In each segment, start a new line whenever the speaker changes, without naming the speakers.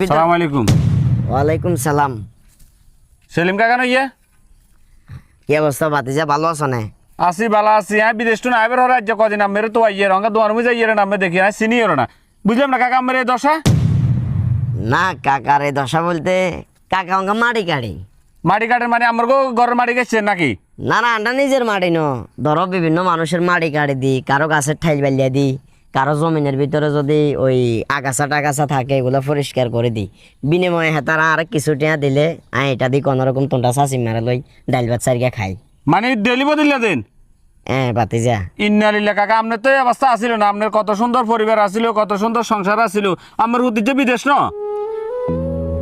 আসসালামু আলাইকুম।
ওয়ালাইকুম সালাম।
সেলিম কাকা নইয়ে?
কি অবস্থা ভাতিজা, ভালো আছো না?
আসি বালা আছি। হ্যাঁ বিদেশ টু না এবার রাজ্য কদিন আমের তো আইয়ে রঙা দোয়ার মুই যাইয়ে নামে দেখি না সিনিয়র না বুঝলাম না কাকা আমের এই দশা।
না কাকার এই দশা বলতে কাকা অঙ্কা মাটি কাড়ি।
মাটি কাটের মানে আমার ঘরের মাটি গেছেন নাকি?
না না আন্ডা নিজের মাটি ন, ধরো বিভিন্ন মানুষের মাটি কাড়ি দি, কারো গাছের ঠাইল বালিয়া দি, কারো জমিনের ভিতরে যদি ওই আগাছা টাগাছা থাকে এগুলো পরিষ্কার করে দিই। বিনিময়ে হেতারা আর কিছু টিয়া দিলে এটা দি কোনোরকম তোনটা চাষি মারা লই ডাইল ভাত চারিয়া খাই।
মানে ডেলি বদিল্লা দিন?
হ্যাঁ ভাতিজা।
ইন্নালিল্লা কাকা আপনার তো এই অবস্থা আসিল না, আপনার কত সুন্দর পরিবার আসিল, কত সুন্দর সংসার আসিল, আমার উদ্দেশ্য বিদেশ ন?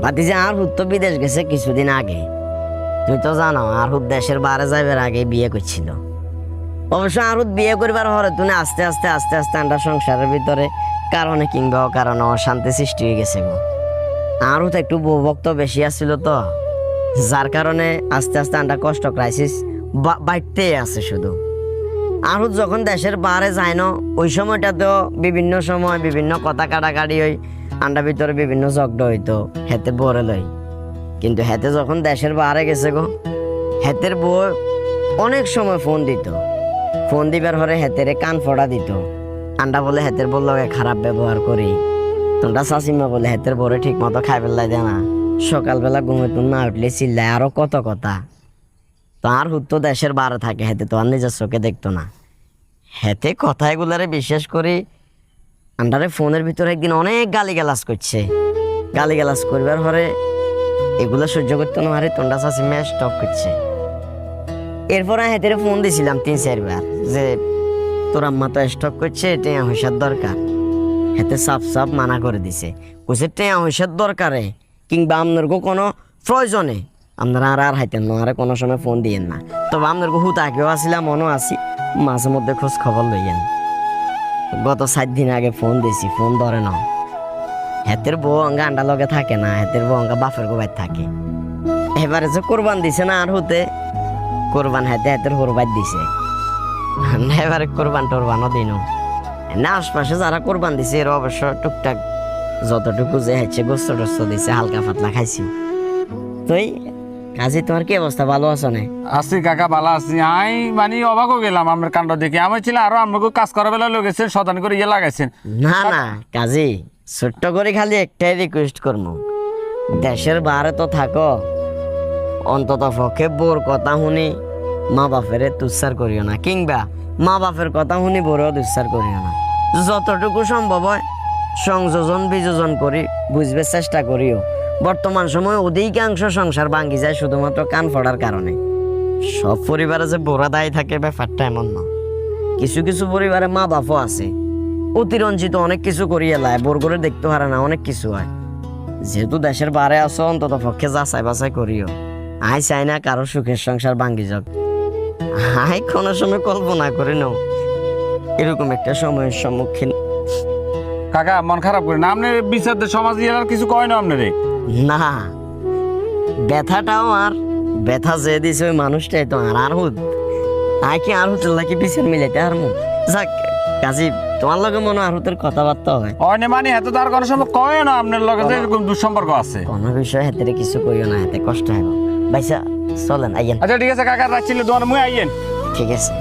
ভাতিজা আর হুদ তো বিদেশ গেছে কিছুদিন আগে, তুই তো জানো আর হুদ দেশের বাইরে যাইবার আগে বিয়ে করছিল। অবশ্য আর হুদ বিয়ে করবার হরে তুমি আস্তে আস্তে আস্তে আস্তে আমরা সংসারের ভিতরে কারণে কিংবা কারণে অশান্তি সৃষ্টি হয়ে গেছে গো। আর হুদ একটু বউভক্ত বেশি আসছিল তো, যার কারণে আস্তে আস্তে আমরা কষ্ট ক্রাইসিস বাড়তেই আছে শুধু। আর হুদ যখন দেশের বাইরে যায় না ওই সময়টাতেও বিভিন্ন সময় বিভিন্ন কথা কাটাকাটি হই, আন্ডার ভিতরে বিভিন্ন ঝগড়া হইতো, হেতে বরে লই। কিন্তু হেতে যখন দেশের বাইরে গেছে গো, হেতের বউ অনেক সময় ফোন দিত, ফোন দিবার হরে হেতেরে কান ফোড়া দিত। আন্ডা বলে হেতের বলল খারাপ ব্যবহার করি, তোমরা শাশিমা বলে হেতের বউরে ঠিক মতো খাই ফেললাই দেয় না, সকালবেলা ঘুমে তুম না উঠলে চিল্লায়, আরো কত কথা। তো আর হুত্তো দেশের বাইরে থাকে, হেতে তো আর নিজের চোখে দেখতো না। হেতে কথা এগুলারে বিশ্বাস করি আন্ডারে ফোনের ভিতরে একদিন অনেক গালিগালাজ করছে, গালিগালাজ করবার হরে এগুলো সহ্য করতে না হারে তোমরা শাশিমা স্টপ করছে। এরপরে হেতেরে ফোন দিছিলাম 3-4 বার যে তোর আম্মা তো স্টক করছে, টেয়া পয়সার দরকার। হেতে সাফ সাফ মানা করে দিছে, কইছে টেয়া পয়সার দরকারে কিংবা আপনার কোনো প্রয়োজনে আপনারা আর হাইতেন না, আর কোনো সময় ফোন দিয়েন না। তবে আপনার হুত আগেও আসিলাম মনও আসি, মাঝে মধ্যে খোঁজ খবর লইয়েন। গত 7 দিন আগে ফোন দিছি, ফোন ধরে না। হেতের বউ অঙ্গা আন্ডা লগে থাকে না, হেতের বউ অঙ্গা বাপের গোবাই থাকে। এবারে যে কোরবান দিছে না আর হতে কোরবান হাতে হাতের হোরবাদ দিছে, এবারে কোরবান টোরবানও দিন না। আশপাশে যারা কোরবান দিছে এর অবশ্য টুকটাক যতটুকু যে হচ্ছে গোস্ত টোস্ত দিছে, হালকা পাতলা খাইছি। তুই কাজী তোমার কি অবস্থা, ভালো আছো না?
আসি কাকা ভালো আছি। আই মানে অবাক হয়ে গেলাম আমার কাণ্ড দেখে। আমার ছিল আরো আমাকে কাজ করার বেলা লেগেছেন, শতান করে ইয়ে লাগাইছেন।
না না কাজী, ছোট্ট করে খালি একটাই রিকোয়েস্ট করবো, দেশের বাইরে তো থাকো, অন্তত পক্ষে বোর কথা শুনি মা বাপের তুচ্ছার করিও না, কিংবা মা বাপের কথা শুনি বোরেও তুচ্ছার করিও না। যতটুকু সম্ভব হয় সংযোজন বিযোজন করি বুঝবে চেষ্টা করিও। বর্তমান সময়ে অধিকাংশ সংসার ভাঙ্গি যায় শুধুমাত্র কান ফোড়ার কারণে। সব পরিবারে যে বোরা দায়ী থাকে ব্যাপারটা এমন না, কিছু কিছু পরিবারে মা বাপও আছে অতিরঞ্জিত অনেক কিছু করিয়ে লায়, বোর করে দেখতে পারে না, অনেক কিছু হয়। যেহেতু দেশের বাইরে আসো অন্তত পক্ষে যাচাই বাছাই করিও। আই চাই না কারো সুখের সংসার ভাঙ্গি যাক। আই কোনো সময় কল্পনা করে নাও এরকম একটা সময়ের সম্মুখীন।
কাকা মন খারাপ করে না, আপনার বিচার সমাজ ইয়ার কিছু কয় না আপনারে?
না ব্যথাটাও আর ব্যথা যে দিছে ওই মানুষটাই তো আর হুদ আই কি আর হুতের লাগে বিচার মিলাইতে আর মু যাক কাজী তোমার লগে মনে আর হুতের কথাবার্তা হয়
অনে মানে এত তার কোনো সময় কয় না আপনার লগে যে এরকম দুঃসম্পর্ক আছে?
কোনো বিষয় হাতে কিছু কইও না, হাতে কষ্ট হবে। ভাইসা চলেন আইয়েন।
আচ্ছা ঠিক আছে কাকা, রাখছিল দোয়ার মুই আইয়েন।
ঠিক আছে।